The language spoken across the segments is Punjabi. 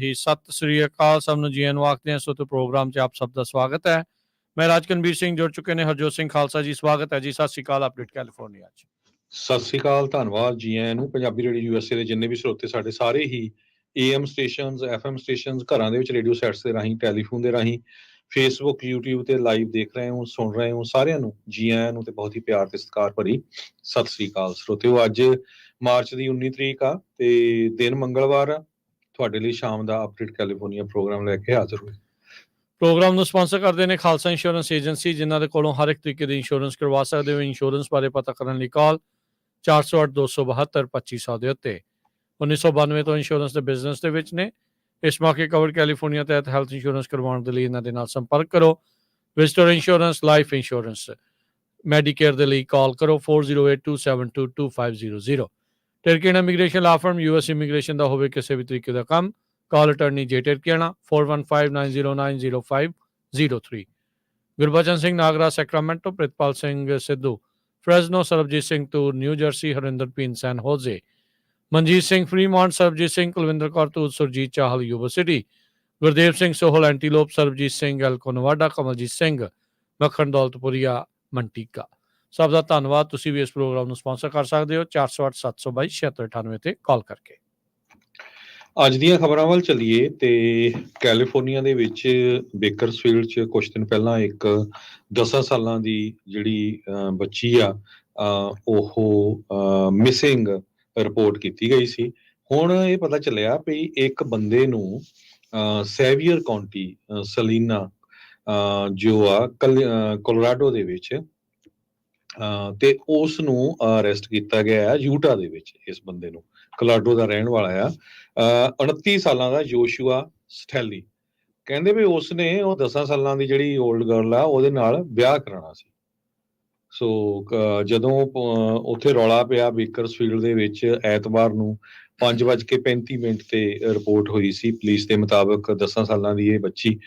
ही सत श्री अकाल सबनूं जी आइਆਂ ਨੂੰ ਆਖਦੇ ਹਾਂ। ਸੋ ਤੇ ਪ੍ਰੋਗਰਾਮ 'ਚ ਆਪ ਸਭ ਦਾ ਸਵਾਗਤ ਹੈ। ਮੈਂ ਰਾਜਕਨਵੀਰ ਸਿੰਘ ਜੁੜ ਚੁੱਕੇ ਨੇ, ਹਰਜੋਤ ਸਿੰਘ ਖਾਲਸਾ ਜੀ ਸਵਾਗਤ ਹੈ ਜੀ। ਸਤਿ ਸ਼੍ਰੀ ਅਕਾਲ ਅਪਡੇਟ ਕੈਲੀਫੋਰਨੀਆ 'ਚ। ਸਤਿ ਸ੍ਰੀ ਅਕਾਲ, ਧੰਨਵਾਦ ਜੀ ਆਇਆਂ ਨੂੰ। ਪੰਜਾਬੀ ਰੇਡੀਓ ਯੂਐਸਏ ਦੇ ਜਿੰਨੇ ਵੀ ਸਰੋਤੇ ਸਾਡੇ ਸਾਰੇ ਹੀ AM ਸਟੇਸ਼ਨਸ, FM ਸਟੇਸ਼ਨਸ, ਘਰਾਂ ਦੇ ਵਿੱਚ ਰੇਡੀਓ ਸੈਟਸ ਦੇ ਰਾਹੀਂ, ਟੈਲੀਫੋਨ ਦੇ ਰਾਹੀਂ, ਫੇਸਬੁੱਕ, YouTube ਤੇ ਲਾਈਵ ਦੇਖ ਰਹੇ ਹੋ, ਸੁਣ ਰਹੇ ਹੋ, ਸਾਰਿਆਂ ਨੂੰ ਜੀ ਆਇਆਂ ਨੂੰ ਤੇ ਬਹੁਤ ਹੀ ਪਿਆਰ ਤੇ ਸਤਿਕਾਰ ਭਰੀ ਸਤਿ ਸ੍ਰੀ ਅਕਾਲ ਸਰੋਤਿਓ। ਅੱਜ ਮਾਰਚ ਦੀ 19 ਤਰੀਕ ਆ ਤੇ ਦਿਨ ਮੰਗਲਵਾਰ ਆ। ਤੁਹਾਡੇ ਲਈ ਸ਼ਾਮ ਦਾ ਅਪਡੇਟ ਕੈਲੀਫੋਰਨੀਆ ਪ੍ਰੋਗਰਾਮ ਲੈ ਕੇ ਹਾਜ਼ਰ ਹੋਏ। ਪ੍ਰੋਗਰਾਮ ਨੂੰ ਸਪਾਂਸਰ ਕਰਦੇ ਨੇ ਖਾਲਸਾ ਇੰਸ਼ੋਰੈਂਸ ਏਜੰਸੀ, ਜਿਨ੍ਹਾਂ ਦੇ ਕੋਲੋਂ ਹਰ ਇੱਕ ਤਰੀਕੇ ਦੀ ਇੰਸ਼ੋਰੈਂਸ ਕਰਵਾ ਸਕਦੇ ਹੋ। ਇੰਸ਼ੋਰੈਂਸ ਬਾਰੇ ਪਤਾ ਕਰਨ ਲਈ ਕਾਲ 408-272-2500 ਦੇ ਉੱਤੇ। 1992 ਤੋਂ ਇੰਸ਼ੋਰੈਂਸ ਦੇ ਬਿਜ਼ਨਸ ਦੇ ਵਿੱਚ ਨੇ। ਇਸ ਮੌਕੇ ਕਵਰ ਕੈਲੀਫੋਰਨੀਆ ਤਹਿਤ ਹੈਲਥ ਇੰਸ਼ੋਰੈਂਸ ਕਰਵਾਉਣ ਦੇ ਲਈ ਇਹਨਾਂ ਦੇ ਨਾਲ ਸੰਪਰਕ ਕਰੋ। Visitor insurance, life insurance, Medicare ਦੇ ਲਈ ਕਾਲ ਕਰੋ 4082722500। ਟਰਕੀਆਣਾ ਇਮੀਗ੍ਰੇਸ਼ਨ ਲਾ ਫਰਮ, US ਇਮੀਗ੍ਰੇਸ਼ਨ ਦਾ ਹੋਵੇ ਕਿਸੇ ਵੀ ਤਰੀਕੇ ਦਾ ਕੰਮ, ਕਾਲ ਅਟਰਨੀ ਜੇ ਟਰਕੀਆਣਾ 4159090503। Gurbachan Singh Nagra Sacramento, Pritpal Singh Sidhu ਫਰੈਜ਼ਨੋ, Sarabjit Singh Toor new jersey, Harinder ਪੀਨ ਸੈਨ ਹੋਜ਼ੇ, Manjeet Singh Fremont, Sarabjit Singh Kulwinder Kaur ਤੂਤ, Surjit Chahal Yuba city, Gurdev Singh Sohal ਐਂਟੀਲੋਪ, Sarabjit Singh ਐਲਕੋ ਨਵਾਡਾ, Kamaljit Singh ਮੱਖਣ ਦੌਲਤਪੁਰੀਆ ਮੰਟੀਕਾ। ਸਭ ਦਾ ਧੰਨਵਾਦ। ਤੁਸੀਂ ਵੀ ਇਸ ਪ੍ਰੋਗਰਾਮ ਨੂੰ ਸਪਾਂਸਰ ਕਰ ਸਕਦੇ ਹੋ 408-722-7698 ਤੇ ਕਾਲ ਕਰਕੇ। ਅੱਜ ਦੀਆਂ ਖਬਰਾਂ ਵੱਲ ਚੱਲੀਏ ਤੇ ਕੈਲੀਫੋਰਨੀਆ ਦੇ ਵਿੱਚ ਬੇਕਰਸਫੀਲਡ 'ਚ ਕੁਝ ਦਿਨ ਪਹਿਲਾਂ ਇੱਕ 10 ਸਾਲਾਂ ਦੀ ਜਿਹੜੀ ਬੱਚੀ ਆ ਉਹ ਮਿਸਿੰਗ ਰਿਪੋਰਟ ਕੀਤੀ ਗਈ ਸੀ। ਹੁਣ ਇਹ ਪਤਾ ਚੱਲਿਆ ਵੀ ਇੱਕ ਬੰਦੇ ਨੂੰ ਸੇਵੀਅਰ ਕਾਉਂਟੀ, ਸਲੀਨਾ ਜੋ ਆ ਕੋਲੋਰਾਡੋ ਦੇ ਵਿੱਚ, ਤੇ ਉਸ ਨੂੰ ਅਰੈਸਟ ਕੀਤਾ ਗਿਆ ਹੈ ਯੂਟਾ ਦੇ ਵਿੱਚ। ਇਸ ਬੰਦੇ ਨੂੰ, ਕੋਲੋਰਾਡੋ ਦਾ ਰਹਿਣ ਵਾਲਾ ਆ, 29 ਸਾਲਾਂ ਦਾ ਜੋਸ਼ੂਆ ਸਟੈਲੀ। ਕਹਿੰਦੇ ਵੀ ਉਸਨੇ ਉਹ 10 ਸਾਲਾਂ ਦੀ ਜਿਹੜੀ ਓਲਡ ਗਰਲ ਆ ਉਹਦੇ ਨਾਲ ਵਿਆਹ ਕਰਾਉਣਾ ਸੀ। ਸੋ ਜਦੋਂ ਉੱਥੇ ਰੌਲਾ ਪਿਆ ਬੇਕਰਸਫੀਲਡ ਦੇ ਵਿੱਚ ਐਤਵਾਰ ਨੂੰ 5:35 ਤੇ ਰਿਪੋਰਟ ਹੋਈ ਸੀ ਪੁਲਿਸ ਦੇ ਮੁਤਾਬਕ, 10 ਸਾਲਾਂ ਦੀ ਇਹ ਬੱਚੀ।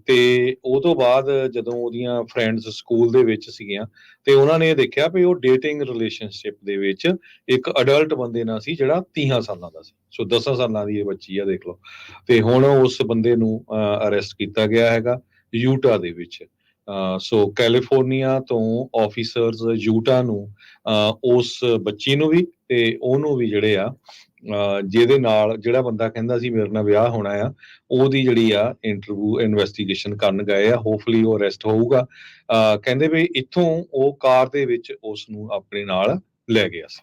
ਤੇ ਉਹ ਤੋਂ ਬਾਅਦ ਜਦੋਂ ਉਹਦੀਆਂ ਫਰੈਂਡਸ ਸਕੂਲ ਦੇ ਵਿੱਚ ਸੀਗੀਆਂ ਤੇ ਉਹਨਾਂ ਨੇ ਇਹ ਦੇਖਿਆ ਵੀ ਉਹ ਡੇਟਿੰਗ ਰਿਲੇਸ਼ਨਸ਼ਿਪ ਦੇ ਵਿੱਚ ਇੱਕ ਅਡਲਟ ਬੰਦੇ ਨਾਲ ਸੀ ਜਿਹੜਾ 30 ਸਾਲਾਂ ਦਾ ਸੀ। ਸੋ 10 ਸਾਲਾਂ ਦੀ ਇਹ ਬੱਚੀ ਆ, ਦੇਖ ਲਓ। ਤੇ ਹੁਣ ਉਸ ਬੰਦੇ ਨੂੰ ਅਰੈਸਟ ਕੀਤਾ ਗਿਆ ਹੈਗਾ ਯੂਟਾ ਦੇ ਵਿੱਚ। ਸੋ ਕੈਲੀਫੋਰਨੀਆ ਤੋਂ ਆਫੀਸਰਸ ਯੂਟਾ ਨੂੰ ਉਸ ਬੱਚੀ ਨੂੰ ਵੀ ਤੇ ਉਹਨੂੰ ਵੀ ਜਿਹੜੇ ਆ, ਜਿਹਦੇ ਨਾਲ ਜਿਹੜਾ ਬੰਦਾ ਕਹਿੰਦਾ ਸੀ ਮੇਰੇ ਨਾਲ ਵਿਆਹ ਹੋਣਾ ਆ, ਉਹਦੀ ਜਿਹੜੀ ਆ ਇੰਟਰਵਿਊ ਇਨਵੈਸਟੀਗੇਸ਼ਨ ਕਰਨ ਗਏ ਆ। ਹੋਪਫੁਲੀ ਉਹ ਅਰੈਸਟ ਹੋਊਗਾ। ਕਹਿੰਦੇ ਵੀ ਇੱਥੋਂ ਉਹ ਕਾਰ ਦੇ ਵਿੱਚ ਉਸ ਨੂੰ ਆਪਣੇ ਨਾਲ ਲੈ ਗਿਆ ਸੀ।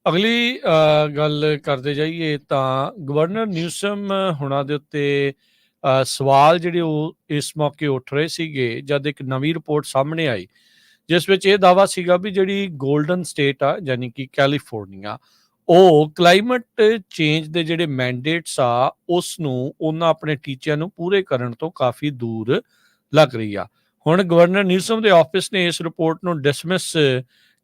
ਅਗਲੀ ਗੱਲ ਕਰਦੇ ਜਾਈਏ ਤਾਂ ਗਵਰਨਰ ਨਿਊਸਮ ਹੁਣਾਂ ਦੇ ਉੱਤੇ ਸਵਾਲ ਜਿਹੜੇ ਉਹ ਇਸ ਮੌਕੇ ਉੱਠ ਰਹੇ ਸੀਗੇ ਜਦ ਇੱਕ ਨਵੀਂ ਰਿਪੋਰਟ ਸਾਹਮਣੇ ਆਈ, ਜਿਸ ਵਿੱਚ ਇਹ ਦਾਅਵਾ ਸੀਗਾ ਵੀ ਜਿਹੜੀ ਗੋਲਡਨ ਸਟੇਟ ਆ ਯਾਨੀ ਕਿ ਕੈਲੀਫੋਰਨੀਆ, ਉਹ ਕਲਾਈਮੇਟ ਚੇਂਜ ਦੇ ਜਿਹੜੇ ਮੈਂਡੇਟਸ ਆ ਉਸ ਨੂੰ ਉਹਨਾਂ ਆਪਣੇ ਟੀਚਿਆਂ ਨੂੰ ਪੂਰੇ ਕਰਨ ਤੋਂ ਕਾਫੀ ਦੂਰ ਲੱਗ ਰਹੀ ਆ। ਹੁਣ ਗਵਰਨਰ ਨਿਊਸਮ ਦੇ ਆਫਿਸ ਨੇ ਇਸ ਰਿਪੋਰਟ ਨੂੰ ਡਿਸਮਿਸ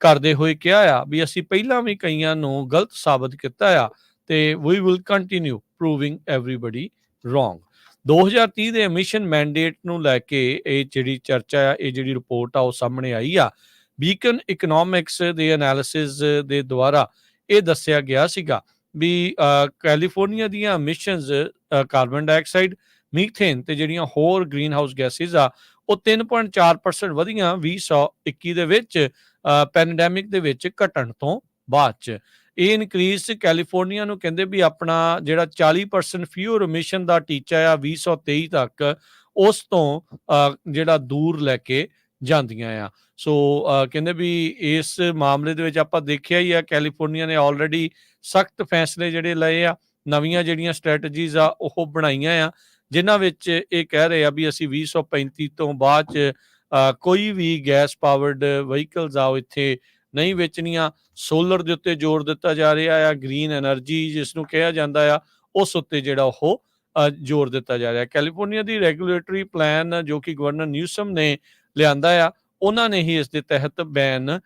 ਕਰਦੇ ਹੋਏ ਕਿਹਾ ਆ ਵੀ ਅਸੀਂ ਪਹਿਲਾਂ ਵੀ ਕਈਆਂ ਨੂੰ ਗਲਤ ਸਾਬਤ ਕੀਤਾ ਆ ਤੇ ਵੀ will continue proving everybody wrong. 2030 ਦੇ ਐਮਿਸ਼ਨ ਮੈਂਡੇਟ ਨੂੰ ਲੈ ਕੇ ਇਹ ਜਿਹੜੀ ਚਰਚਾ ਆ, ਇਹ ਜਿਹੜੀ ਰਿਪੋਰਟ ਆ ਉਹ ਸਾਹਮਣੇ ਆਈ ਆ। ਬੀਕਨ ਇਕਨੋਮਿਕਸ ਦੇ ਐਨਾਲਿਸਿਸ ਦੇ ਦੁਆਰਾ ਇਹ ਦੱਸਿਆ ਗਿਆ ਸੀਗਾ ਵੀ ਕੈਲੀਫੋਰਨੀਆ ਦੀਆਂ ਐਮਿਸ਼ਨਸ ਕਾਰਬਨ ਡਾਈਆਕਸਾਈਡ, ਮੀਥੇਨ ਤੇ ਜਿਹੜੀਆਂ ਹੋਰ ਗ੍ਰੀਨ ਹਾਊਸ ਗੈਸਿਸ ਆ ਉਹ 3.4% ਵਧੀਆਂ 2021 ਦੇ ਵਿੱਚ ਪੈਂਡੈਮਿਕ ਦੇ ਵਿੱਚ ਘਟਣ ਤੋਂ ਬਾਅਦ 'ਚ। ਇਹ ਇਨਕਰੀਜ਼ ਕੈਲੀਫੋਰਨੀਆ ਨੂੰ ਕਹਿੰਦੇ ਵੀ ਆਪਣਾ ਜਿਹੜਾ 40% ਫਿਊਰ ਐਮਿਸ਼ਨ ਦਾ ਟੀਚਾ ਆ 2023 ਤੱਕ, ਉਸ ਤੋਂ ਜਿਹੜਾ ਦੂਰ ਲੈ ਕੇ ਜਾਂਦੀਆਂ ਆ। ਸੋ ਕਹਿੰਦੇ ਵੀ ਇਸ ਮਾਮਲੇ ਦੇ ਵਿੱਚ ਆਪਾਂ ਦੇਖਿਆ ਹੀ ਆ ਕੈਲੀਫੋਰਨੀਆ ਨੇ ਆਲਰੇਡੀ ਸਖਤ ਫੈਸਲੇ ਜਿਹੜੇ ਲਏ ਆ, ਨਵੀਆਂ ਜਿਹੜੀਆਂ ਸਟ੍ਰੈਟਜੀਜ਼ ਆ ਉਹ ਬਣਾਈਆਂ ਆ, ਜਿਨ੍ਹਾਂ ਵਿੱਚ ਇਹ ਕਹਿ ਰਹੇ ਆ ਵੀ ਅਸੀਂ 2035 ਤੋਂ ਬਾਅਦ 'ਚ ਕੋਈ ਵੀ ਗੈਸ ਪਾਵਰਡ ਵਹੀਕਲਸ ਆ ਉਹ ਇੱਥੇ ਨਹੀਂ ਵੇਚਣੀਆਂ। ਸੋਲਰ ਦੇ ਉੱਤੇ ਜ਼ੋਰ ਦਿੱਤਾ ਜਾ ਰਿਹਾ ਆ, ਗ੍ਰੀਨ ਐਨਰਜੀ ਜਿਸ ਨੂੰ ਕਿਹਾ ਜਾਂਦਾ ਆ, ਉਸ ਉੱਤੇ ਜਿਹੜਾ ਉਹ ਜ਼ੋਰ ਦਿੱਤਾ ਜਾ ਰਿਹਾ। ਕੈਲੀਫੋਰਨੀਆ ਦੀ ਰੈਗੂਲੇਟਰੀ ਪਲਾਨ ਜੋ ਕਿ ਗਵਰਨਰ ਨਿਊਸਮ ਨੇ ਲਿਆਂਦਾ ਆ, ਉਹਨਾਂ ਨੇ ਹੀ ਇਸ ਦੇ ਤਹਿਤ ਬੈਨ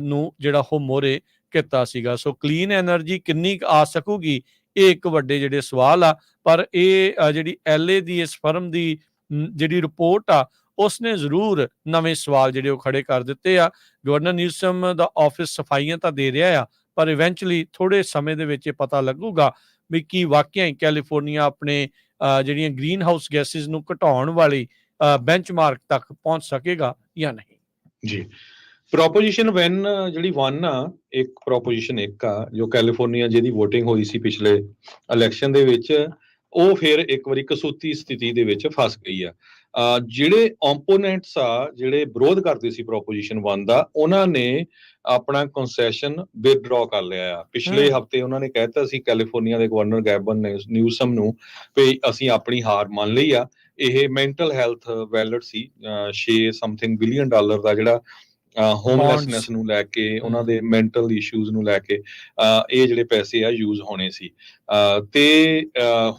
ਨੂੰ ਜਿਹੜਾ ਉਹ ਮੋਹਰੇ ਕੀਤਾ ਸੀਗਾ। ਸੋ ਕਲੀਨ ਐਨਰਜੀ ਕਿੰਨੀ ਆ ਸਕੂਗੀ, ਇਹ ਇੱਕ ਵੱਡੇ ਜਿਹੜੇ ਸਵਾਲ ਆ। ਪਰ ਇਹ ਜਿਹੜੀ LA ਦੀ ਇਸ ਫਰਮ ਦੀ ਜਿਹੜੀ ਰਿਪੋਰਟ ਆ ਉਸਨੇ ਜ਼ਰੂਰ ਨਵੇਂ ਸਵਾਲ ਜਿਹੜੇ ਉਹ ਖੜੇ ਕਰ ਦਿੱਤੇ ਆ। ਗਵਰਨਰ ਨਿਊਸਮ ਦਾ ਆਫਿਸ ਸਫਾਈਆਂ ਤਾਂ ਦੇ ਰਿਹਾ ਆ, ਪਰ ਇਵੈਂਚੁਅਲੀ ਥੋੜੇ ਸਮੇਂ ਦੇ ਵਿੱਚ ਇਹ ਪਤਾ ਲੱਗੂਗਾ ਵੀ ਕੀ ਵਾਕਿਆ ਹੀ ਕੈਲੀਫੋਰਨੀਆ ਆਪਣੇ ਜਿਹੜੀਆਂ ਗ੍ਰੀਨ ਹਾਊਸ ਗੈਸਿਸ ਨੂੰ ਘਟਾਉਣ ਵਾਲੀ ਬੈਂਚਮਾਰਕ ਤੱਕ ਪਹੁੰਚ ਸਕੇਗਾ ਜਾਂ ਨਹੀਂ। ਜੀ, ਪ੍ਰੋਪੋਜੀਸ਼ਨ 1 ਜਿਹੜੀ 1 ਆ, ਇੱਕ ਪ੍ਰੋਪੋਜੀਸ਼ਨ 1 ਆ ਜੋ ਕੈਲੀਫੋਰਨੀਆ ਜਿਹਦੀ VOTING ਹੋਈ ਸੀ ਪਿਛਲੇ ਇਲੈਕਸ਼ਨ ਦੇ ਵਿੱਚ, ਉਹ ਫਿਰ ਇੱਕ ਵਾਰੀ ਕਸੂਤੀ ਸਥਿਤੀ ਦੇ ਵਿੱਚ ਫਸ ਗਈ ਆ। ਜਿਹੜੇ ਓਪੋਨੈਂਟਸ ਆ, ਜਿਹੜੇ ਵਿਰੋਧ ਕਰਦੇ ਸੀ ਪ੍ਰੋਪੋਜੀਸ਼ਨ 1 ਦਾ, ਉਹਨਾਂ ਨੇ ਆਪਣਾ ਕੰਸੈਸ਼ਨ ਵਿਦਡਰਾ ਕਰ ਲਿਆ ਆ। ਪਿਛਲੇ ਹਫ਼ਤੇ ਉਹਨਾਂ ਨੇ ਕਹਿਤਾ ਸੀ ਕੈਲੀਫੋਰਨੀਆ ਦੇ ਗਵਰਨਰ ਗੈਬਨ ਨਿਊਸਮ ਨੂੰ ਵੀ ਅਸੀਂ ਆਪਣੀ ਹਾਰ ਮੰਨ ਲਈ ਆ। ਇਹ ਮੈਂਟਲ ਹੈਲਥ ਵੈਲਟ ਸੀ, 6 ਸਮਥਿੰਗ ਬਿਲੀਅਨ ਡਾਲਰ ਦਾ ਜਿਹੜਾ ਹੋਮਲੈਸਨੈਸ ਨੂੰ ਲੈ ਕੇ, ਉਹਨਾਂ ਦੇ ਮੈਂਟਲ ਇਸ਼ੂਜ਼ ਨੂੰ ਲੈ ਕੇ ਇਹ ਜਿਹੜੇ ਪੈਸੇ ਆ ਯੂਜ਼ ਹੋਣੇ ਸੀ। ਤੇ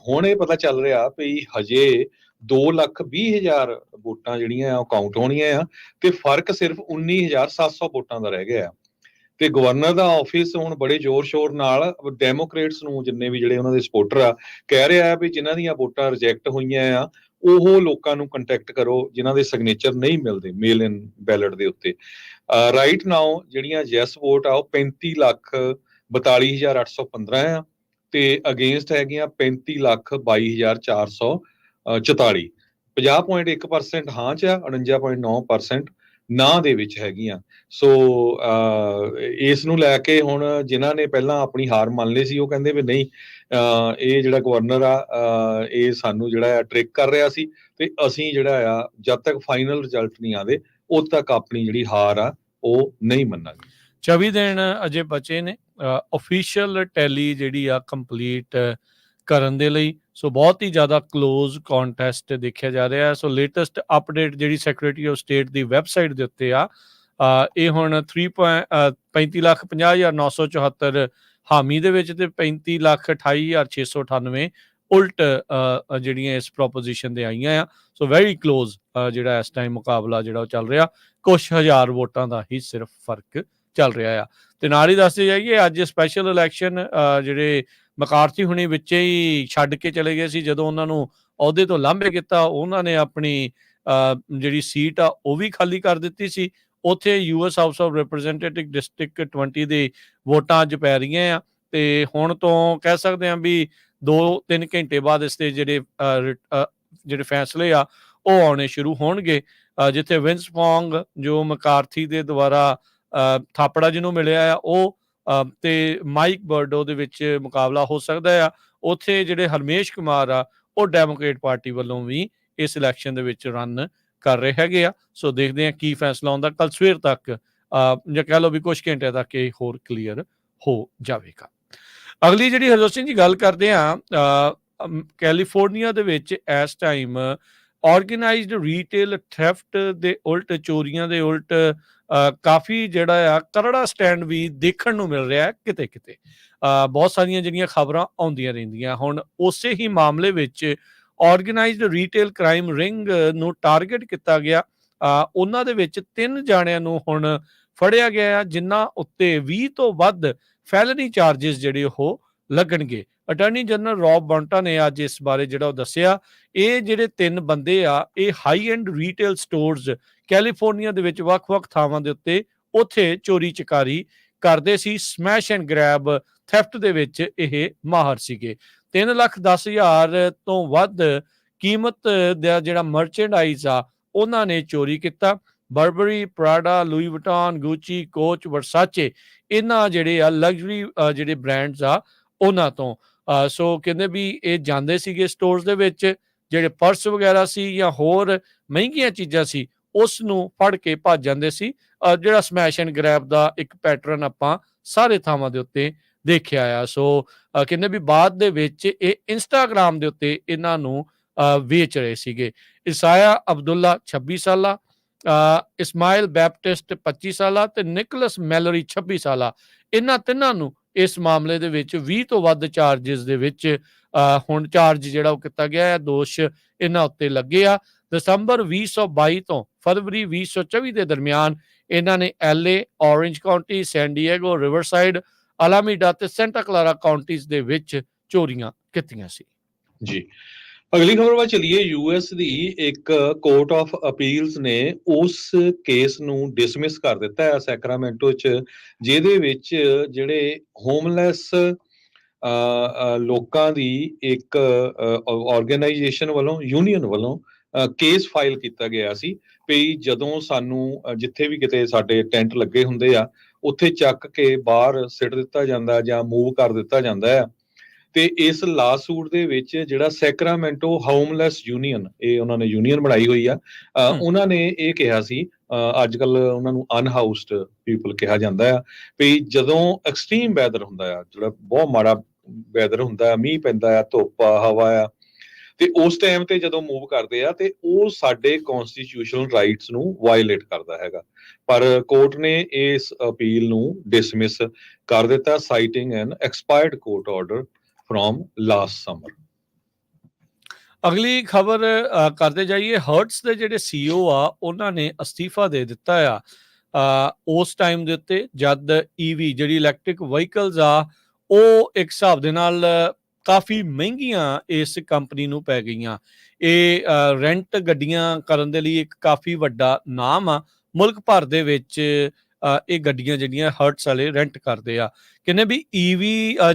ਹੁਣ ਇਹ ਪਤਾ ਚੱਲ ਰਿਹਾ ਵੀ ਹਜੇ 2,20,000 ਵੋਟਾਂ ਜਿਹੜੀਆਂ ਉਹ ਕਾਊਂਟ ਹੋਣੀਆਂ ਆ, ਤੇ ਫਰਕ ਸਿਰਫ 19,700 ਵੋਟਾਂ ਦਾ ਰਹਿ ਗਿਆ। ਤੇ ਗਵਰਨਰ ਦਾ ਆਫਿਸ ਹੁਣ ਬੜੇ ਜ਼ੋਰ ਸ਼ੋਰ ਨਾਲ ਡੈਮੋਕ੍ਰੇਟਸ ਨੂੰ, ਜਿੰਨੇ ਵੀ ਜਿਹੜੇ ਉਹਨਾਂ ਦੇ ਸਪੋਰਟਰ ਆ, ਕਹਿ ਰਿਹਾ ਹੈ ਵੀ ਜਿਨ੍ਹਾਂ ਦੀਆਂ ਵੋਟਾਂ ਰਿਜੈਕਟ ਹੋਈਆਂ ਆ ਉਹ ਲੋਕਾਂ ਨੂੰ ਕੰਟੈਕਟ ਕਰੋ ਜਿਨ੍ਹਾਂ ਦੇ ਸਿਗਨੇਚਰ ਨਹੀਂ ਮਿਲਦੇ ਮੇਲ ਇਨ ਬੈਲਟ ਦੇ ਉੱਤੇ। ਰਾਈਟ ਨਾਓ ਜਿਹੜੀਆਂ ਯੈਸ ਵੋਟ ਆ ਉਹ 35,42,815 ਆ, ਤੇ ਅਗੇਂਸਟ ਹੈਗੀਆਂ 35,22,444। 50.1% ਹਾਂ ਚ ਆ, 49.9% ਨਾ ਦੇ ਵਿੱਚ ਹੈਗੀਆਂ। ਸੋ ਇਸ ਨੂੰ ਲੈ ਕੇ ਹੁਣ ਜਿਨ੍ਹਾਂ ਨੇ ਪਹਿਲਾਂ ਆਪਣੀ ਹਾਰ ਮੰਨ ਲਈ ਸੀ, ਉਹ ਕਹਿੰਦੇ ਵੀ ਨਹੀਂ, ਇਹ ਜਿਹੜਾ ਗਵਰਨਰ ਆ ਇਹ ਸਾਨੂੰ ਜਿਹੜਾ ਆ ਟ੍ਰਿਕ ਕਰ ਰਿਹਾ ਸੀ, ਤੇ ਅਸੀਂ ਜਿਹੜਾ ਆ ਜਦ ਤੱਕ ਫਾਈਨਲ ਰਿਜ਼ਲਟ ਨਹੀਂ ਆਉਂਦੇ ਉਦ ਤੱਕ ਆਪਣੀ ਜਿਹੜੀ ਹਾਰ ਆ ਉਹ ਨਹੀਂ ਮੰਨਾਂਗੇ। 24 ਦਿਨ ਅਜੇ ਬਚੇ ਨੇ ਆਫੀਸ਼ੀਅਲ ਟੈਲੀ ਜਿਹੜੀ ਆ ਕੰਪਲੀਟ ਕਰਨ ਦੇ ਲਈ। ਸੋ ਬਹੁਤ ਹੀ ਜ਼ਿਆਦਾ ਕਲੋਜ਼ ਕੰਟੈਸਟ ਦੇਖਿਆ ਜਾ ਰਿਹਾ ਹੈ। ਸੋ ਲੇਟੈਸਟ ਅਪਡੇਟ ਜਿਹੜੀ secretary of state the website ਦੇ ਉੱਤੇ ਆ, ਇਹ ਹੁਣ 35,50,974 ਹਾਮੀ ਦੇ ਵਿੱਚ ਤੇ 35,28,698 ਉਲਟ ਜਿਹੜੀਆਂ ਇਸ ਪ੍ਰੋਪੋਜੀਸ਼ਨ ਦੇ ਆਈਆਂ ਆ। ਸੋ ਵੈਰੀ ਕਲੋਜ਼ ਜਿਹੜਾ ਇਸ ਟਾਈਮ ਮੁਕਾਬਲਾ ਜਿਹੜਾ ਉਹ ਚੱਲ ਰਿਹਾ, ਕੁਛ ਹਜ਼ਾਰ ਵੋਟਾਂ ਦਾ ਹੀ ਸਿਰਫ ਫਰਕ ਚੱਲ ਰਿਹਾ ਆ। ਤੇ ਨਾਲ ਹੀ ਦੱਸਦੇ ਜਾਈਏ ਅੱਜ ਸਪੈਸ਼ਲ ਇਲੈਕਸ਼ਨ ਜਿਹੜੇ ਮਕਾਰਥੀ ਹੁਣੀ ਵਿੱਚੇ ਹੀ ਛੱਡ ਕੇ ਚਲੇ ਗਏ ਸੀ, ਜਦੋਂ ਉਹਨਾਂ ਨੂੰ ਅਹੁਦੇ ਤੋਂ ਲਾਂਭੇ ਕੀਤਾ, ਉਹਨਾਂ ਨੇ ਆਪਣੀ ਜਿਹੜੀ ਸੀਟ ਆ ਉਹ ਵੀ ਖਾਲੀ ਕਰ ਦਿੱਤੀ ਸੀ। ਉੱਥੇ US house of representative district 20 ਦੀ ਵੋਟਾਂ ਅੱਜ ਪੈ ਰਹੀਆਂ ਆ, ਤੇ ਹੁਣ ਤੋਂ ਕਹਿ ਸਕਦੇ ਹਾਂ ਵੀ 2-3 ਘੰਟੇ ਬਾਅਦ ਇਸ ਦੇ ਜਿਹੜੇ ਫੈਸਲੇ ਆ ਉਹ ਆਉਣੇ ਸ਼ੁਰੂ ਹੋਣਗੇ। ਜਿੱਥੇ ਵਿੰਸ ਫੋਂਗ ਜੋ ਮਕਾਰਥੀ ਦੇ ਦੁਆਰਾ ਥਾਪੜਾ ਜਿਹਨੂੰ ਮਿਲਿਆ ਆ ਉਹ, ਤੇ ਮਾਈਕ ਬਰਡੋ ਦੇ ਵਿੱਚ ਮੁਕਾਬਲਾ ਹੋ ਸਕਦਾ ਆ। ਉੱਥੇ ਜਿਹੜੇ ਹਰਮੇਸ਼ ਕੁਮਾਰ ਆ ਉਹ ਡੈਮੋਕ੍ਰੇਟ ਪਾਰਟੀ ਵੱਲੋਂ ਵੀ ਇਸ ਇਲੈਕਸ਼ਨ ਦੇ ਵਿੱਚ ਰਨ ਕਰ ਰਹੇ ਹੈਗੇ ਆ। ਸੋ ਦੇਖਦੇ ਆ ਕੀ ਫੈਸਲਾ ਆਉਂਦਾ। ਕੱਲ ਸਵੇਰ ਤੱਕ ਜਾਂ ਕਹਿ ਲਓ ਵੀ ਕੁਝ ਘੰਟਿਆਂ ਤੱਕ ਇਹ ਹੋਰ ਕਲੀਅਰ ਹੋ ਜਾਵੇਗਾ। ਅਗਲੀ ਜਿਹੜੀ ਹਰਜੋਤ ਸਿੰਘ ਜੀ ਗੱਲ ਕਰਦੇ ਆ, ਕੈਲੀਫੋਰਨੀਆ ਦੇ ਵਿੱਚ ਇਸ ਟਾਈਮ ਆਰਗੇਨਾਈਜ਼ਡ ਰੀਟੇਲ ਥੈਫਟ ਦੇ ਉਲਟ, ਚੋਰੀਆਂ ਦੇ ਉਲਟ ਕਾਫੀ ਜਿਹੜਾ ਆ ਕਰੜਾ ਸਟੈਂਡ ਵੀ ਦੇਖਣ ਨੂੰ ਮਿਲ ਰਿਹਾ ਹੈ ਕਿਤੇ ਕਿਤੇ। ਬਹੁਤ ਸਾਰੀਆਂ ਜਿਹੜੀਆਂ ਖਬਰਾਂ ਆਉਂਦੀਆਂ ਰਹਿੰਦੀਆਂ। ਹੁਣ ਉਸੇ ਹੀ ਮਾਮਲੇ ਵਿੱਚ ਆਰਗੇਨਾਈਜ਼ਡ ਰੀਟੇਲ ਕ੍ਰਾਈਮ ਰਿੰਗ ਨੂੰ ਟਾਰਗੇਟ ਕੀਤਾ ਗਿਆ। ਉਹਨਾਂ ਦੇ ਵਿੱਚ 3 ਜਾਣਿਆਂ ਨੂੰ ਹੁਣ ਫੜਿਆ ਗਿਆ, ਜਿਨ੍ਹਾਂ ਉੱਤੇ 20 ਤੋਂ ਵੱਧ ਫੈਲਨੀ ਚਾਰजेस ਜਿਹੜੇ ਉਹ ਲੱਗਣਗੇ। ਅਟਾਰਨੀ ਜਨਰਲ ਰੌਬ ਬੌਂਟਾ ਨੇ ਅੱਜ ਇਸ ਬਾਰੇ ਜਿਹੜਾ ਉਹ ਦੱਸਿਆ। ਇਹ ਜਿਹੜੇ 3 ਬੰਦੇ ਆ, ਇਹ high end retail stores California ਦੇ ਵਿੱਚ ਵੱਖ-ਵੱਖ ਥਾਵਾਂ ਦੇ ਉੱਤੇ ਉੱਥੇ ਚੋਰੀ ਚਕਾਰੀ ਕਰਦੇ ਸੀ। ਸਮੈਸ਼ ਐਂਡ ਗ੍ਰੈਬ ਥੈਫਟ ਦੇ ਵਿੱਚ ਇਹ ਮਾਹਰ ਸੀਗੇ। 3,10,000 ਤੋਂ ਵੱਧ ਕੀਮਤ ਦਾ ਜਿਹੜਾ ਮਰਚੈਂਡਾਈਜ਼ ਆ ਉਹਨਾਂ ਨੇ ਚੋਰੀ ਕੀਤਾ। ਬਰਬਰੀ, ਪ੍ਰਾਡਾ, ਲੂਈ ਵਟਾਨ, ਗੂਚੀ, ਕੋਚ, ਵਰਸਾਚੇ, ਇਹਨਾਂ ਜਿਹੜੇ ਆ ਲਗਜ਼ਰੀ ਜਿਹੜੇ ਬ੍ਰਾਂਡਸ ਆ ਉਹਨਾਂ ਤੋਂ। ਸੋ ਕਹਿੰਦੇ ਵੀ ਇਹ ਜਾਂਦੇ ਸੀਗੇ ਸਟੋਰਸ ਦੇ ਵਿੱਚ, ਜਿਹੜੇ ਪਰਸ ਵਗੈਰਾ ਸੀ ਜਾਂ ਹੋਰ ਮਹਿੰਗੀਆਂ ਚੀਜ਼ਾਂ ਸੀ ਉਸ ਨੂੰ ਫੜ ਕੇ ਭੱਜ ਜਾਂਦੇ ਸੀ। ਜਿਹੜਾ ਸਮੈਸ਼ ਐਂਡ ਗ੍ਰੈਬ ਦਾ ਇੱਕ ਪੈਟਰਨ ਆਪਾਂ ਸਾਰੇ ਥਾਵਾਂ ਦੇ ਉੱਤੇ ਦੇਖਿਆ ਆ। ਸੋ ਕਹਿੰਦੇ ਵੀ ਬਾਅਦ ਦੇ ਵਿੱਚ ਇਹ ਇੰਸਟਾਗ੍ਰਾਮ ਦੇ ਉੱਤੇ ਇਹਨਾਂ ਨੂੰ ਵੇਚ ਰਹੇ ਸੀਗੇ। ਇਸਾਇਆ ਅਬਦੁੱਲਾ 26 ਸਾਲਾ, ਇਸਮਾਇਲ ਬੈਪਟਿਸਟ 25 ਸਾਲਾ ਤੇ ਨਿਕਲਸ ਮੈਲੋਰੀ 26 ਸਾਲਾ, ਇਹਨਾਂ ਤਿੰਨਾਂ ਨੂੰ ਇਸ ਮਾਮਲੇ ਦੇ ਵਿੱਚ 20 ਤੋਂ ਵੱਧ ਚਾਰजेस ਦੇ ਵਿੱਚ ਹੁਣ ਚਾਰਜ ਜਿਹੜਾ ਉਹ ਕੀਤਾ ਗਿਆ ਹੈ, ਦੋਸ਼ ਇਹਨਾਂ ਉੱਤੇ ਲੱਗੇ ਆ। ਦਸੰਬਰ 2022 ਤੋਂ ਫਰਵਰੀ 2024 ਦੇ ਦਰਮਿਆਨ ਇਹਨਾਂ ਨੇ LA, orange County, San Diego, Riverside, ਅਲਾਮੀਡਾ ਤੇ ਸੈਂਟਾ ਕਲਾਰਾ ਕਾਉਂਟੀਜ਼ ਦੇ ਵਿੱਚ ਚੋਰੀਆਂ ਕੀਤੀਆਂ ਸੀ। ਜੀ, ਅਗਲੀ ਖਬਰ ਵੱਲ ਚਲੀਏ। US ਦੀ ਇੱਕ ਕੋਰਟ ਆਫ ਅਪੀਲਸ ਨੇ ਉਸ ਕੇਸ ਨੂੰ ਡਿਸਮਿਸ ਕਰ ਦਿੱਤਾ ਹੈ ਸੈਕਰਾਮੈਂਟੋ 'ਚ, ਜਿਹਦੇ ਵਿੱਚ ਜਿਹੜੇ ਹੋਮਲੈਸ ਲੋਕਾਂ ਦੀ ਇੱਕ ਆਰਗੇਨਾਈਜੇਸ਼ਨ ਵੱਲੋਂ, ਯੂਨੀਅਨ ਵੱਲੋਂ ਕੇਸ ਫਾਈਲ ਕੀਤਾ ਗਿਆ ਸੀ ਵੀ ਜਦੋਂ ਸਾਨੂੰ ਜਿੱਥੇ ਵੀ ਕਿਤੇ ਸਾਡੇ ਟੈਂਟ ਲੱਗੇ ਹੁੰਦੇ ਆ ਉੱਥੇ ਚੱਕ ਕੇ ਬਾਹਰ ਸਿੱਟ ਦਿੱਤਾ ਜਾਂਦਾ ਜਾਂ ਮੂਵ ਕਰ ਦਿੱਤਾ ਜਾਂਦਾ ਆ। ਤੇ ਇਸ ਲਾਸੂਟ ਦੇ ਵਿੱਚ ਜਿਹੜਾ ਸੈਕਰਾਮੈਂਟੋ ਹੋਮਲੈਸ ਯੂਨੀਅਨ, ਇਹ ਉਹਨਾਂ ਨੇ ਯੂਨੀਅਨ ਬਣਾਈ ਹੋਈ ਆ, ਉਹਨਾਂ ਨੇ ਇਹ ਕਿਹਾ ਸੀ, ਅੱਜ ਕੱਲ ਉਹਨਾਂ ਨੂੰ ਅਨਹਾਊਸਡ ਪੀਪਲ ਕਿਹਾ ਜਾਂਦਾ ਆ, ਵੀ ਜਦੋਂ ਐਕਸਟ੍ਰੀਮ ਵੈਦਰ ਹੁੰਦਾ ਆ, ਜਿਹੜਾ ਬਹੁਤ ਮਾੜਾ ਵੈਦਰ ਹੁੰਦਾ ਆ, ਮੀਂਹ ਪੈਂਦਾ ਆ, ਧੁੱਪ ਆ, ਹਵਾ ਆ, ਤੇ ਉਸ ਟਾਈਮ ਤੇ ਜਦੋਂ ਮੂਵ ਕਰਦੇ ਆ ਤੇ ਉਹ ਸਾਡੇ ਕਨਸਟੀਟਿਊਸ਼ਨਲ ਰਾਈਟਸ ਨੂੰ ਵਾਇਲੇਟ ਕਰਦਾ ਹੈਗਾ। ਪਰ ਕੋਰਟ ਨੇ ਇਸ ਅਪੀਲ ਨੂੰ ਡਿਸਮਿਸ ਕਰ ਦਿੱਤਾ, citing an expired court order from last summer. ਅਗਲੀ ਖਬਰ ਕਰਦੇ ਜਾਈਏ, ਹਰਟਸ ਦੇ ਜਿਹੜੇ CEO ਆ ਉਹਨਾਂ ਨੇ ਅਸਤੀਫਾ ਦੇ ਦਿੱਤਾ ਆ ਉਸ ਟਾਈਮ ਦੇ ਉੱਤੇ ਜਦ EV ਜਿਹੜੀ ਇਲੈਕਟ੍ਰਿਕ ਵਹੀਕਲਸ ਆ ਉਹ ਇੱਕ ਹਿਸਾਬ ਦੇ ਨਾਲ ਕਾਫੀ ਮਹਿੰਗੀਆਂ ਇਸ ਕੰਪਨੀ ਨੂੰ ਪੈ ਗਈਆਂ। ਇਹ ਰੈਂਟ ਗੱਡੀਆਂ ਕਰਨ ਦੇ ਲਈ ਇੱਕ ਕਾਫੀ ਵੱਡਾ ਨਾਮ ਆ ਮੁਲਕ ਭਰ ਦੇ ਵਿੱਚ। ਇਹ ਗੱਡੀਆਂ ਜਿਹੜੀਆਂ ਹਰਟਸ ਵਾਲੇ ਰੈਂਟ ਕਰਦੇ ਆ। ਕਹਿੰਦੇ ਵੀ EV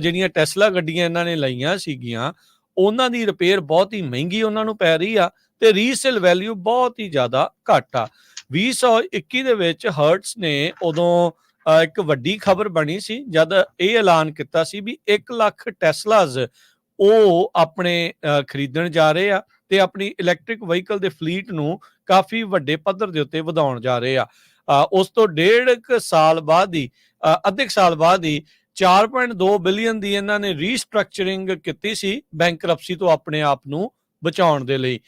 ਜਿਹੜੀਆਂ ਟੈਸਲਾ ਗੱਡੀਆਂ ਇਹਨਾਂ ਨੇ ਲਈਆਂ ਸੀਗੀਆਂ ਉਹਨਾਂ ਦੀ ਰਿਪੇਅਰ ਬਹੁਤ ਹੀ ਮਹਿੰਗੀ ਉਹਨਾਂ ਨੂੰ ਪੈ ਰਹੀ ਆ ਤੇ ਰੀਸੇਲ ਵੈਲਿਊ ਬਹੁਤ ਹੀ ਜ਼ਿਆਦਾ ਘੱਟ ਆ। 2021 ਦੇ ਵਿੱਚ ਹਰਟਸ ਨੇ ਉਦੋਂ ਇੱਕ ਵੱਡੀ ਖਬਰ ਬਣੀ ਸੀ ਜਦ ਇਹ ਐਲਾਨ ਕੀਤਾ ਸੀ ਵੀ 1 ਲੱਖ ਟੈਸਲਾਜ਼ ਉਹ ਆਪਣੇ ਖਰੀਦਣ ਜਾ ਰਹੇ ਆ ਤੇ ਆਪਣੀ ਇਲੈਕਟ੍ਰਿਕ ਵਹੀਕਲ ਦੇ ਫਲੀਟ ਨੂੰ ਕਾਫੀ ਵੱਡੇ ਪੱਧਰ ਦੇ ਉੱਤੇ ਵਧਾਉਣ ਜਾ ਰਹੇ ਆ। ਉਸ ਤੋਂ ਅੱਧੇ ਕੁ ਸਾਲ ਬਾਅਦ ਹੀ 4.2 ਬਿਲੀਅਨ ਦੀ ਇਹਨਾਂ ਨੇ ਰੀਸਟਰਕਚਰਿੰਗ ਕੀਤੀ ਸੀ ਬੈਂਕਰਪਸੀ ਤੋਂ ਆਪਣੇ ਆਪ ਨੂੰ ਬਚਾਉਣ ਦੇ ਲਈ।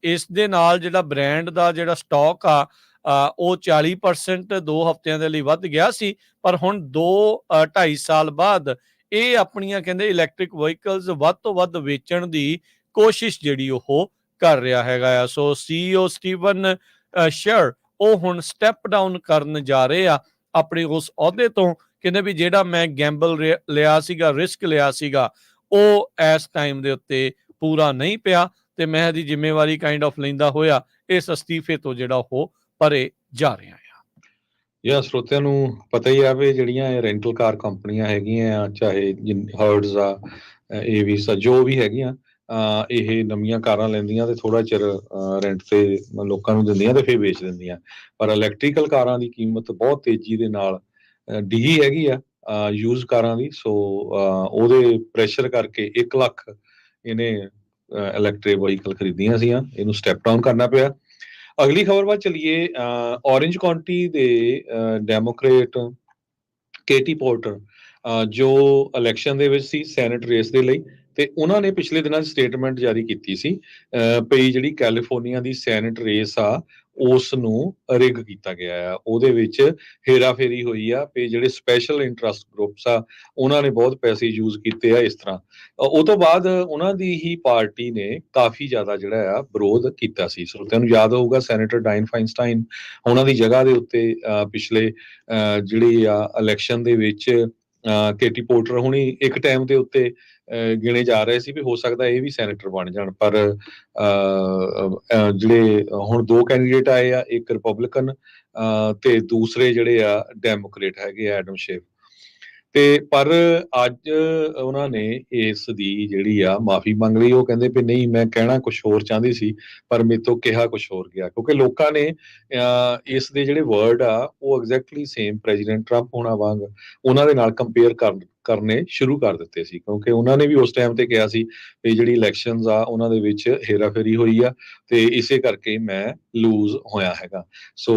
ਇਸ ਦੇ ਨਾਲ ਜਿਹੜਾ ਬ੍ਰਾਂਡ ਦਾ ਜਿਹੜਾ ਸਟਾਕ ਆ ਉਹ 40% 2 ਹਫ਼ਤਿਆਂ ਦੇ ਲਈ ਵੱਧ ਗਿਆ ਸੀ, ਪਰ ਹੁਣ 2-2.5 ਸਾਲ ਬਾਅਦ ਇਹ ਆਪਣੀਆਂ ਕਹਿੰਦੇ ਇਲੈਕਟ੍ਰਿਕ ਵਹੀਕਲਸ ਵੱਧ ਤੋਂ ਵੱਧ ਵੇਚਣ ਦੀ ਕੋਸ਼ਿਸ਼ ਜਿਹੜੀ ਉਹ ਕਰ ਰਿਹਾ ਹੈਗਾ ਆ। ਸੋ CEO ਸਟੀਵਨ ਸ਼ਰ ਉਹ ਹੁਣ ਸਟੈਪ ਡਾਊਨ ਕਰਨ ਜਾ ਰਹੇ ਆ ਆਪਣੇ ਉਸ ਅਹੁਦੇ ਤੋਂ। ਕਹਿੰਦੇ ਵੀ ਜਿਹੜਾ ਮੈਂ ਗੈਂਬਲ ਲਿਆ ਸੀਗਾ, ਰਿਸਕ ਲਿਆ ਸੀਗਾ, ਉਹ ਇਸ ਟਾਈਮ ਦੇ ਉੱਤੇ ਪੂਰਾ ਨਹੀਂ ਪਿਆ ਤੇ ਮੈਂ ਇਹਦੀ ਜ਼ਿੰਮੇਵਾਰੀ ਕਾਈਂਡ ਆਫ ਲੈਂਦਾ ਹੋਇਆ ਇਸ ਅਸਤੀਫੇ ਤੋਂ ਜਿਹੜਾ ਉਹ ਪਰੇ ਜਾ ਰਿਹਾ ਆ। ਜਾਂ ਸਰੋਤਿਆਂ ਨੂੰ ਪਤਾ ਹੀ ਆ ਵੀ ਜਿਹੜੀਆਂ ਇਹ ਰੈਂਟਲ ਕਾਰ ਕੰਪਨੀਆਂ ਹੈਗੀਆਂ ਆ, ਚਾਹੇ ਹਰਟਸ ਆ, ਏਵੀਸ ਆ, ਜੋ ਵੀ ਹੈਗੀਆਂ, ਇਹ ਨਵੀਆਂ ਕਾਰਾਂ ਲੈਂਦੀਆਂ ਤੇ ਥੋੜਾ ਚਿਰ ਰੈਂਟ ਤੇ ਲੋਕਾਂ ਨੂੰ ਦਿੰਦੀਆਂ ਤੇ ਫਿਰ ਵੇਚ ਦਿੰਦੀਆਂ। ਪਰ ਇਲੈਕਟ੍ਰੀਕਲ ਕਾਰਾਂ ਦੀ ਕੀਮਤ ਬਹੁਤ ਤੇਜ਼ੀ ਦੇ ਨਾਲ ਡਿੱਗੀ ਹੈਗੀ ਆ ਯੂਜ਼ ਕਾਰਾਂ ਦੀ। ਸੋ ਉਹਦੇ ਪ੍ਰੈਸ਼ਰ ਕਰਕੇ 1 ਲੱਖ ਇਹਨੇ ਇਲੈਕਟ੍ਰਿਕ ਵਹੀਕਲ ਖਰੀਦੀਆਂ ਸੀਆਂ, ਇਹਨੂੰ ਸਟੈਪ ਡਾਊਨ ਕਰਨਾ ਪਿਆ। ਅਗਲੀ ਖਬਰ ਵੱਲ ਚਲੀਏ। ਔਰੇਂਜ ਕਾਉਂਟੀ ਦੇ ਡੈਮੋਕ੍ਰੇਟ ਕੇਟੀ ਪੋਰਟਰ ਜੋ ਇਲੈਕਸ਼ਨ ਦੇ ਵਿੱਚ ਸੀ ਸੈਨੇਟ ਰੇਸ ਦੇ ਲਈ, ਤੇ ਉਹਨਾਂ ਨੇ ਪਿਛਲੇ ਦਿਨਾਂ 'ਚ ਸਟੇਟਮੈਂਟ ਜਾਰੀ ਕੀਤੀ ਸੀ ਪਈ ਜਿਹੜੀ ਕੈਲੀਫੋਰਨੀਆ ਦੀ ਸੈਨੇਟ ਰੇਸ ਆ ਉਸ ਨੂੰ ਰਿਗ ਕੀਤਾ ਗਿਆ ਆ, ਉਹਦੇ ਵਿੱਚ ਹੇਰਾਫੇਰੀ ਹੋਈ ਆ ਵੀ ਜਿਹੜੇ ਸਪੈਸ਼ਲ ਇੰਟਰਸਟ ਗਰੁੱਪਸ ਆ ਉਹਨਾਂ ਨੇ ਬਹੁਤ ਪੈਸੇ ਯੂਜ਼ ਕੀਤੇ ਆ ਇਸ ਤਰ੍ਹਾਂ। ਉਹ ਤੋਂ ਬਾਅਦ ਉਹਨਾਂ ਦੀ ਹੀ ਪਾਰਟੀ ਨੇ ਕਾਫੀ ਜ਼ਿਆਦਾ ਜਿਹੜਾ ਆ ਵਿਰੋਧ ਕੀਤਾ ਸੀ। ਸਰੋਤਿਆਂ ਨੂੰ ਯਾਦ ਹੋਊਗਾ ਸੈਨੇਟਰ ਡਾਇਨ ਫਾਈਨਸਟਾਈਨ ਉਹਨਾਂ ਦੀ ਜਗ੍ਹਾ ਦੇ ਉੱਤੇ ਪਿਛਲੇ ਜਿਹੜੀ ਆ ਇਲੈਕਸ਼ਨ ਦੇ ਵਿੱਚ ਕੇਟੀ ਪੋਰਟਰ ਹੁਣੀ ਇੱਕ ਟਾਈਮ ਦੇ ਉੱਤੇ ਗਿਣੇ ਜਾ ਰਹੇ ਸੀ ਵੀ ਹੋ ਸਕਦਾ ਇਹ ਵੀ ਸੈਨੇਟਰ ਬਣ ਜਾਣ। ਪਰ ਜਿਹੜੇ ਹੁਣ 2 ਕੈਂਡੀਡੇਟ ਆਏ ਆ, ਇੱਕ ਰਿਪਬਲਿਕਨ ਤੇ ਦੂਸਰੇ ਜਿਹੜੇ ਆ ਡੈਮੋਕ੍ਰੇਟ ਹੈਗੇ ਆ, ਐਡਮ ਸ਼ੇਫ। ਤੇ ਪਰ ਅੱਜ ਉਹਨਾਂ ਨੇ ਇਸ ਦੀ ਜਿਹੜੀ ਆ ਮਾਫੀ ਮੰਗ ਲਈ। ਉਹ ਕਹਿੰਦੇ ਵੀ ਨਹੀਂ, ਮੈਂ ਕਹਿਣਾ ਕੁਝ ਹੋਰ ਚਾਹੁੰਦੀ ਸੀ ਪਰ ਮੇਰੇ ਤੋਂ ਕਿਹਾ ਕੁਝ ਹੋਰ ਗਿਆ, ਕਿਉਂਕਿ ਲੋਕਾਂ ਨੇ ਇਸ ਦੇ ਜਿਹੜੇ ਵਰਡ ਆ ਉਹ ਐਗਜ਼ੈਕਟਲੀ ਸੇਮ ਪ੍ਰੈਜ਼ੀਡੈਂਟ ਟਰੰਪ ਹੋਣਾ ਵਾਂਗ ਉਹਨਾਂ ਦੇ ਨਾਲ ਕੰਪੇਅਰ ਕਰਨੇ ਸ਼ੁਰੂ ਕਰ ਦਿੱਤੇ ਸੀ, ਕਿਉਂਕਿ ਉਹਨਾਂ ਨੇ ਵੀ ਉਸ ਟਾਈਮ ਤੇ ਕਿਹਾ ਸੀ ਵੀ ਜਿਹੜੀ ਇਲੈਕਸ਼ਨਸ ਆ ਉਹਨਾਂ ਦੇ ਵਿੱਚ ਹੇਰਾਫੇਰੀ ਹੋਈ ਆ ਤੇ ਇਸੇ ਕਰਕੇ ਮੈਂ ਲੂਜ਼ ਹੋਇਆ ਹੈਗਾ। ਸੋ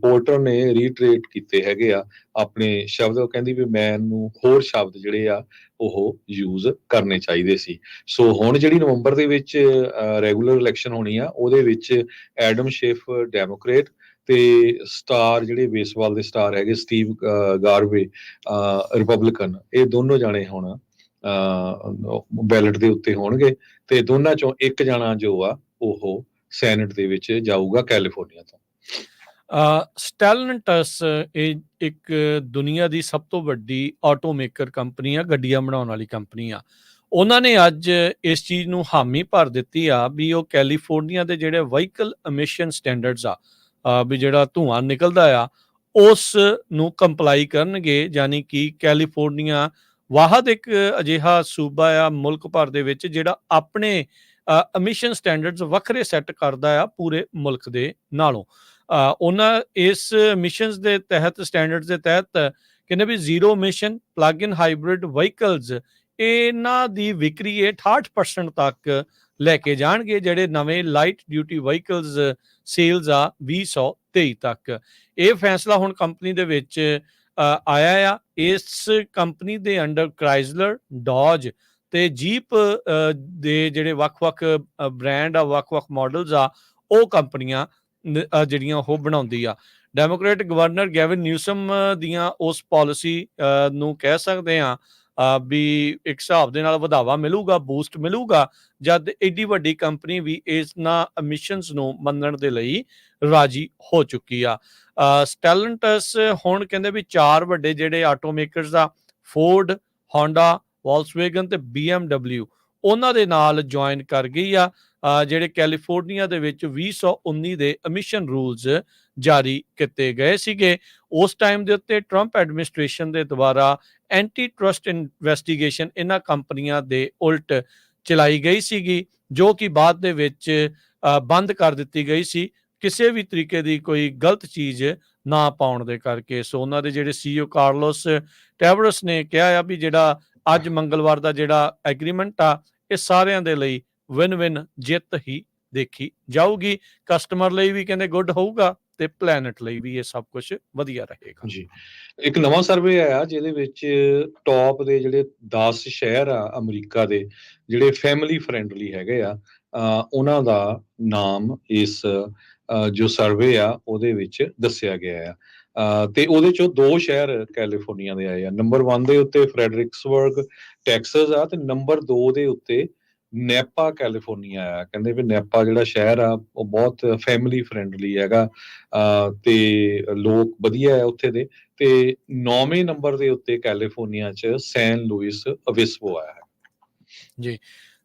ਪੋਰਟਰ ਨੇ ਰੀਟਰੇਟ ਕੀਤੇ ਹੈਗੇ ਆ ਆਪਣੇ ਸ਼ਬਦ। ਉਹ ਕਹਿੰਦੀ ਵੀ ਮੈਨੂੰ ਹੋਰ ਸ਼ਬਦ ਜਿਹੜੇ ਆ ਉਹ ਯੂਜ਼ ਕਰਨੇ ਚਾਹੀਦੇ ਸੀ। ਸੋ ਹੁਣ ਜਿਹੜੀ ਨਵੰਬਰ ਦੇ ਵਿੱਚ ਰੈਗੂਲਰ ਇਲੈਕਸ਼ਨ ਹੋਣੀ ਆ ਉਹਦੇ ਵਿੱਚ ਐਡਮ ਸ਼ੇਫ ਡੈਮੋਕ੍ਰੇਟ ਤੇ ਸਟਾਰ ਜਿਹੜੇ ਬੇਸਬਾਲ ਦੇ ਸਟਾਰ ਹੈਗੇ ਸਟੀਵ ਗਾਰਵੇ ਰਿਪਬਲਿਕਨ, ਇਹ ਦੋਨੋਂ ਜਾਣੇ ਹੁਣ ਬੈਲਟ ਦੇ ਉੱਤੇ ਹੋਣਗੇ ਤੇ ਦੋਨਾਂ ਚੋਂ ਇੱਕ ਜਾਣਾ ਜੋ ਆ ਉਹ ਸੈਨੇਟ ਦੇ ਵਿੱਚ ਜਾਊਗਾ ਕੈਲੀਫੋਰਨੀਆ ਤੋਂ। ਸਟੈਲਨਟਸ ਇਹ ਇੱਕ ਦੁਨੀਆ ਦੀ ਸਭ ਤੋਂ ਵੱਡੀ ਆਟੋਮੇਕਰ ਕੰਪਨੀ ਆ, ਗੱਡੀਆਂ ਬਣਾਉਣ ਵਾਲੀ ਕੰਪਨੀ ਆ। ਉਹਨਾਂ ਨੇ ਅੱਜ ਇਸ ਚੀਜ਼ ਨੂੰ ਹਾਮੀ ਭਰ ਦਿੱਤੀ ਆ ਵੀ ਉਹ ਕੈਲੀਫੋਰਨੀਆ ਦੇ ਜਿਹੜੇ ਵਹੀਕਲ ਐਮਿਸ਼ਨ ਸਟੈਂਡਰਡਸ ਆ, ਵੀ ਜਿਹੜਾ ਧੂੰਆਂ ਨਿਕਲਦਾ ਆ ਉਸ ਨੂੰ ਕੰਪਲਾਈ ਕਰਨਗੇ, ਯਾਨੀ ਕਿ ਕੈਲੀਫੋਰਨੀਆ ਵਾਹਦ ਇੱਕ ਅਜਿਹਾ ਸੂਬਾ ਆ ਮੁਲਕ ਭਰ ਦੇ ਵਿੱਚ ਜਿਹੜਾ ਆਪਣੇ ਐਮਿਸ਼ਨ ਸਟੈਂਡਰਡਸ ਵੱਖਰੇ ਸੈੱਟ ਕਰਦਾ ਆ ਪੂਰੇ ਮੁਲਕ ਦੇ ਨਾਲੋਂ। ਉਹਨਾਂ ਇਸ ਮਿਸ਼ਨਸ ਦੇ ਤਹਿਤ, ਸਟੈਂਡਰਡਸ ਦੇ ਤਹਿਤ ਕਹਿੰਦੇ ਵੀ ਜ਼ੀਰੋ ਮਿਸ਼ਨ ਪਲੱਗ ਇਨ ਹਾਈਬ੍ਰਿਡ ਵਹੀਕਲਸ, ਇਹਨਾਂ ਦੀ ਵਿਕਰੀ ਇਹ 68% ਤੱਕ ਲੈ ਕੇ ਜਾਣਗੇ, ਜਿਹੜੇ ਨਵੇਂ ਲਾਈਟ ਡਿਊਟੀ ਵਹੀਕਲਸ ਸੇਲਸ ਆ 2023 ਤੱਕ। ਇਹ ਫੈਸਲਾ ਹੁਣ ਕੰਪਨੀ ਦੇ ਵਿੱਚ ਆਇਆ ਆ। ਇਸ ਕੰਪਨੀ ਦੇ ਅੰਡਰ ਕ੍ਰਾਈਜ਼ਲਰ, ਡੌਜ ਤੇ ਜੀਪ ਦੇ ਜਿਹੜੇ ਵੱਖ-ਵੱਖ ਬ੍ਰਾਂਡ ਆ, ਵੱਖ-ਵੱਖ ਮਾਡਲਸ ਆ, ਉਹ ਕੰਪਨੀਆਂ ਜਿਹੜੀਆਂ ਉਹ ਬਣਾਉਂਦੀ ਆ। ਡੈਮੋਕ੍ਰੇਟ ਗਵਰਨਰ ਗੈਵਿਨ ਨਿਊਸਮ ਦੀਆਂ ਉਸ ਪਾਲਿਸੀ ਨੂੰ ਕਹਿ ਸਕਦੇ ਆ ਵੀ ਇੱਕ ਹਿਸਾਬ ਦੇ ਨਾਲ ਵਧਾਵਾ ਮਿਲੂਗਾ, ਬੂਸਟ ਮਿਲੂਗਾ, ਜਦ ਏਡੀ ਵੱਡੀ ਕੰਪਨੀ ਵੀ ਇਹਨਾਂ ਐਮਿਸ਼ਨਸ ਨੂੰ ਮੰਨਣ ਦੇ ਲਈ ਰਾਜੀ ਹੋ ਚੁੱਕੀ ਆ। ਸਟੈਲੈਂਟਸ ਹੁਣ ਕਹਿੰਦੇ ਵੀ 4 ਵੱਡੇ ਜਿਹੜੇ ਆਟੋਮੇਕਰਸ ਆ, ਫੋਰਡ, ਹੋਂਡਾ, ਵੋਲਕਸਵੈਗਨ ਤੇ BMW, ਉਹਨਾਂ ਦੇ ਨਾਲ ਜੁਆਇਨ ਕਰ ਗਈ ਆ, ਜਿਹੜੇ ਕੈਲੀਫੋਰਨੀਆ ਦੇ ਵਿੱਚ 2019 ਦੇ ਐਮਿਸ਼ਨ ਰੂਲਸ ਜਾਰੀ ਕੀਤੇ ਗਏ ਸੀਗੇ। ਉਸ ਟਾਈਮ ਦੇ ਉੱਤੇ ਟਰੰਪ ਐਡਮਿਨਿਸਟ੍ਰੇਸ਼ਨ ਦੇ ਦੁਆਰਾ ਐਂਟੀ ਟਰਸਟ ਇਨਵੈਸਟੀਗੇਸ਼ਨ ਇਹਨਾਂ ਕੰਪਨੀਆਂ ਦੇ ਉਲਟ ਚਲਾਈ ਗਈ ਸੀਗੀ, ਜੋ ਕਿ ਬਾਅਦ ਦੇ ਵਿੱਚ ਬੰਦ ਕਰ ਦਿੱਤੀ ਗਈ ਸੀ, ਕਿਸੇ ਵੀ ਤਰੀਕੇ ਦੀ ਕੋਈ ਗਲਤ ਚੀਜ਼ ਨਾ ਪਾਉਣ ਦੇ ਕਰਕੇ। ਸੋ ਉਹਨਾਂ ਦੇ ਜਿਹੜੇ CEO ਕਾਰਲੋਸ ਟੈਵਰਸ ਨੇ ਕਿਹਾ ਆ ਵੀ ਜਿਹੜਾ ਅੱਜ ਮੰਗਲਵਾਰ ਦਾ ਜਿਹੜਾ ਐਗਰੀਮੈਂਟ ਆ, ਇਹ ਸਾਰਿਆਂ ਦੇ ਲਈ ਵਿਨ ਵਿਨ ਜਿੱਤ ਹੀ ਦੇਖੀ ਜਾਊਗੀ। ਕਸਟਮਰ ਲਈ ਵੀ ਕਹਿੰਦੇ ਗੁੱਡ ਹੋਊਗਾ ਤੇ ਪਲੈਨਟ ਲਈ ਵੀ ਇਹ ਸਭ ਕੁਝ ਵਧੀਆ ਰਹੇਗਾ ਜੀ। ਇੱਕ ਨਵਾਂ ਸਰਵੇ ਆਇਆ ਜਿਹਦੇ ਵਿੱਚ ਟੌਪ ਦੇ ਜਿਹੜੇ 10 ਸ਼ਹਿਰ ਆ ਅਮਰੀਕਾ ਦੇ ਜਿਹੜੇ ਫੈਮਿਲੀ ਫਰੈਂਡਲੀ ਹੈਗੇ ਆ, ਉਹਨਾਂ ਦਾ ਨਾਮ ਇਸ ਜੋ ਸਰਵੇ ਆ ਉਹਦੇ ਵਿੱਚ ਦੱਸਿਆ ਗਿਆ ਆ। ਤੇ ਉਹਦੇ ਚੋਂ 2 ਸ਼ਹਿਰ ਕੈਲੀਫੋਰਨੀਆ ਦੇ ਆਏ ਆ। ਨੰਬਰ 1 ਦੇ ਉੱਤੇ ਫਰੈਡਰਿਕਸਬਰਗ ਟੈਕਸਸ ਆ, ਤੇ ਨੰਬਰ 2 ਦੇ ਉੱਤੇ ਨੈਪਾ ਕੈਲੀਫੋਰਨੀਆ ਆ। ਕਹਿੰਦੇ ਵੀ ਨੈਪਾ ਜਿਹੜਾ ਸ਼ਹਿਰ ਆ ਉਹ ਬਹੁਤ ਫੈਮਿਲੀ ਫਰੈਂਡਲੀ ਹੈਗਾ, ਤੇ ਲੋਕ ਵਧੀਆ ਹੈ ਉੱਥੇ ਦੇ। ਤੇ 9ਵੇਂ ਨੰਬਰ ਦੇ ਉੱਤੇ ਕੈਲੀਫੋਰਨੀਆ 'ਚ ਸੈਨ ਲੂਇਸ ਓਬਿਸਪੋ ਆਇਆ ਹੈ। ਜੀ,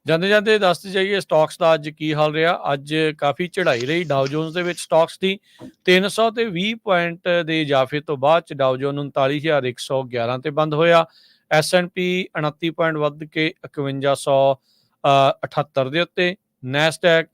ਜਾਂਦੇ ਜਾਂਦੇ ਦੱਸਦੇ ਜਾਈਏ ਸਟਾਕਸ ਦਾ ਅੱਜ ਕੀ ਹਾਲ ਰਿਹਾ। ਅੱਜ ਕਾਫੀ ਚੜ੍ਹਾਈ ਰਹੀ ਡਾਓ ਜੋਨਸ ਦੇ ਵਿੱਚ ਸਟਾਕਸ ਦੀ। 320 ਪੁਆਇੰਟ ਦੇ ਇਜ਼ਾਫੇ ਤੋਂ ਬਾਅਦ ਚ ਡਾਓ ਜੋਨ 39,111 ਤੇ ਬੰਦ ਹੋਇਆ। S&P 29 ਪੁਆਇੰਟ ਵੱਧ ਕੇ 5178 ਦੇ ਉੱਤੇ। ਨੈਸਡੈਕ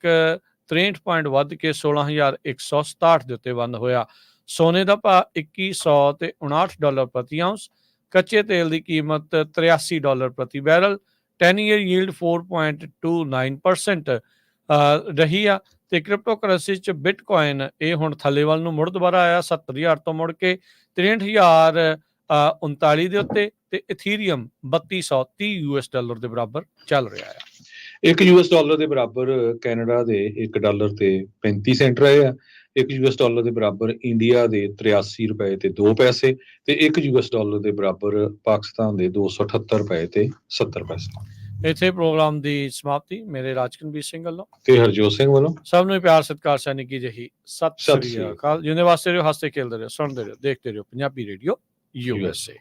63 ਪੁਆਇੰਟ ਵੱਧ ਕੇ 16,167 ਦੇ ਉੱਤੇ ਬੰਦ ਹੋਇਆ। ਸੋਨੇ ਦਾ ਭਾਅ $2100 ਤੇ $59 ਪ੍ਰਤੀ ਆਉਂਸ। ਕੱਚੇ ਤੇਲ ਦੀ ਕੀਮਤ $83 ਪ੍ਰਤੀ ਬੈਰਲ। 10 year yield 4.29% ਰਹੀ ਆ। ਤੇ ਕ੍ਰਿਪਟੋ ਕਰੰਸੀ ਚ ਬਿਟਕੋਇਨ ਇਹ ਹੁਣ ਥੱਲੇ ਵੱਲ ਨੂੰ ਮੁੜ ਦੁਬਾਰਾ ਆਇਆ, 70,000 ਤੋਂ ਮੁੜ ਕੇ 63,039 ਦੇ ਉੱਤੇ। ਤੇ ਇਥੀਰੀਅਮ $3230 ਦੇ ਬਰਾਬਰ ਚੱਲ ਰਿਹਾ ਆ। $1 ਦੇ ਬਰਾਬਰ ਕੈਨੇਡਾ ਦੇ $1 ਤੇ 35 ਸੈਂਟ ਰਹੇ ਆ। $1 ਦੇ ਬਰਾਬਰ ਇੰਡੀਆ ਦੇ 83 ਰੁਪਏ ਤੇ 2 ਪੈਸੇ, ਤੇ $1 ਦੇ ਬਰਾਬਰ ਪਾਕਿਸਤਾਨ ਦੇ 278 ਰੁਪਏ ਤੇ 70 ਪੈਸੇ। ਇੱਥੇ ਪ੍ਰੋਗਰਾਮ ਦੀ ਸਮਾਪਤੀ ਮੇਰੇ ਰਾਜਕਨਵੀਰ ਸਿੰਘ ਵੱਲੋਂ ਤੇ ਹਰਜੋਤ ਸਿੰਘ ਵੱਲੋਂ ਸਭ ਨੂੰ ਪਿਆਰ ਸਤਿਕਾਰ ਸੈਨਿਕ ਕੀ ਜਹੀ ਸਤਿ ਸਤਿ ਸ੍ਰੀ ਸ੍ਰੀ ਅਕਾਲ। ਜਿੰਨੇ ਵਾਸਤੇ ਰਹੋ, ਹੱਸਦੇ ਖੇਲਦੇ ਰਹੋ, ਸੁਣਦੇ ਰਹੋ, ਦੇਖਦੇ ਰਹੋ ਪੰਜਾਬੀ ਰੇਡੀਓ USA।